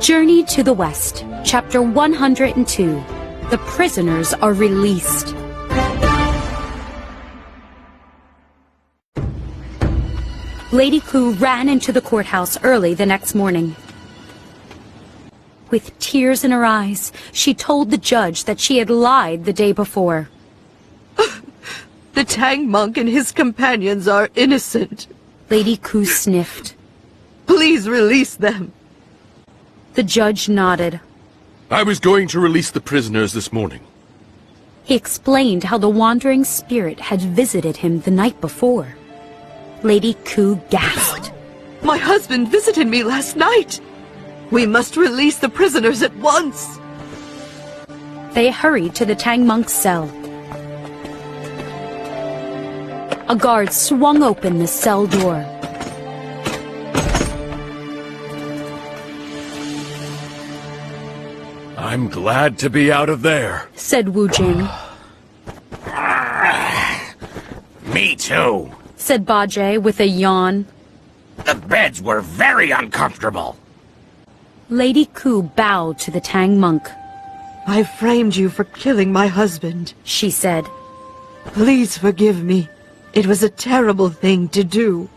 Journey to the West, Chapter 102. The prisoners are released. Lady Ku ran into the courthouse early the next morning. With tears in her eyes, she told the judge that she had lied the day before. The Tang monk and his companions are innocent. Lady Ku sniffed. Please release them. The judge nodded. I was going to release the prisoners this morning. He explained how the wandering spirit had visited him the night before. Lady Ku gasped. My husband visited me last night. We must release the prisoners at once. They hurried to the Tang monk's cell. A guard swung open the cell door. I'm glad to be out of there, said Wu Jing. Me too, said Bajie with a yawn. The beds were very uncomfortable. Lady Ku bowed to the Tang monk. I framed you for killing my husband, she said. Please forgive me. It was a terrible thing to do.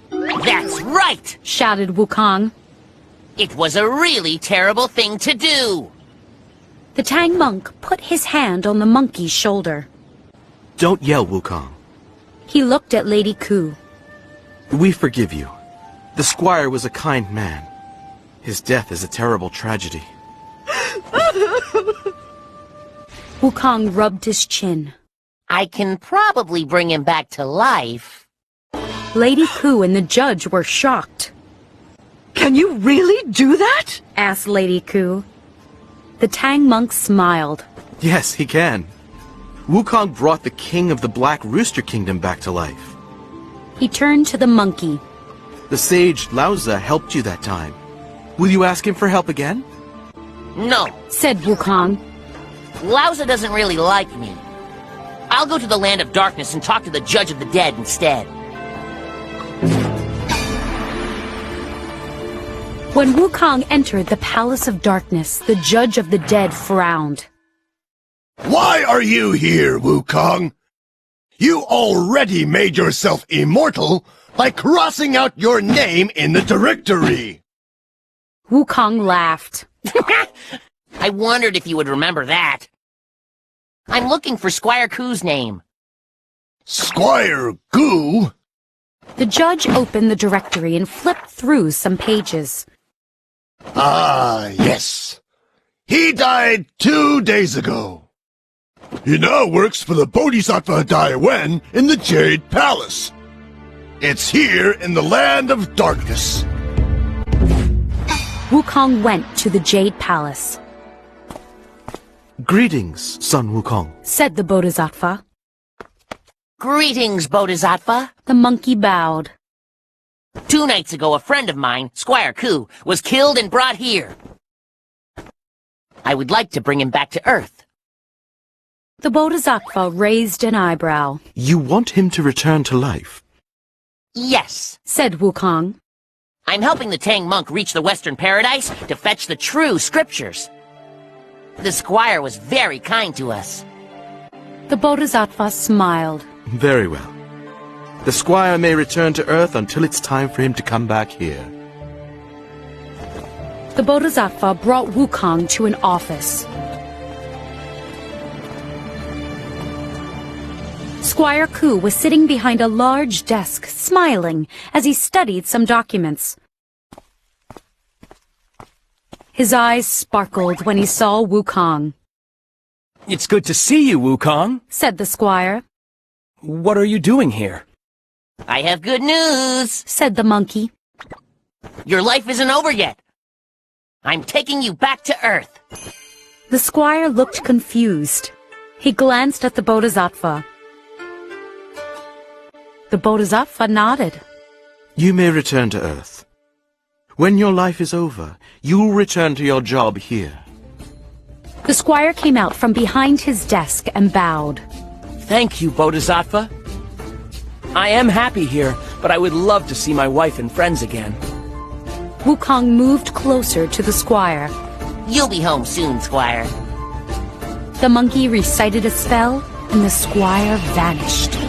That's right, shouted Wukong. It was a really terrible thing to do. The Tang monk put his hand on the monkey's shoulder. Don't yell, Wukong. He looked at Lady Ku. We forgive you. The squire was a kind man. His death is a terrible tragedy. Wukong rubbed his chin. I can probably bring him back to life. Lady Ku and the judge were shocked. Can you really do that? asked Lady Ku. The Tang monk smiled. Yes, he can. Wukong brought the king of the Black Rooster Kingdom back to life. He turned to the monkey. The sage Laozi helped you that time. Will you ask him for help again? No, said Wukong. Laozi doesn't really like me. I'll go to the land of darkness and talk to the judge of the dead instead. When Wukong entered the Palace of Darkness, the judge of the dead frowned. Why are you here, Wukong? You already made yourself immortal by crossing out your name in the directory. Wukong laughed. I wondered if you would remember that. I'm looking for Squire Ku's name. Squire Gu? The judge opened the directory and flipped through some pages. Ah, yes. He died 2 days ago. He now works for the Bodhisattva Dai Wen in the Jade Palace. It's here in the land of darkness. Wukong went to the Jade Palace. Greetings, son Wukong, said the Bodhisattva. Greetings, Bodhisattva. The monkey bowed. 2 nights ago, a friend of mine, Squire Ku, was killed and brought here. I would like to bring him back to Earth. The Bodhisattva raised an eyebrow. You want him to return to life? Yes, said Wukong. I'm helping the Tang monk reach the Western Paradise to fetch the true scriptures. The squire was very kind to us. The Bodhisattva smiled. Very well. The squire may return to Earth until it's time for him to come back here. The Bodhisattva brought Wukong to an office. Squire Ku was sitting behind a large desk, smiling as he studied some documents. His eyes sparkled when he saw Wukong. It's good to see you, Wukong, said the squire. What are you doing here? I have good news, said the monkey. Your life isn't over yet. I'm taking you back to Earth. The squire looked confused. He glanced at the Bodhisattva. The Bodhisattva nodded. You may return to Earth. When your life is over, you'll return to your job here. The squire came out from behind his desk and bowed. Thank you, Bodhisattva. I am happy here, but I would love to see my wife and friends again. Wukong moved closer to the squire. You'll be home soon, Squire. The monkey recited a spell, and the squire vanished.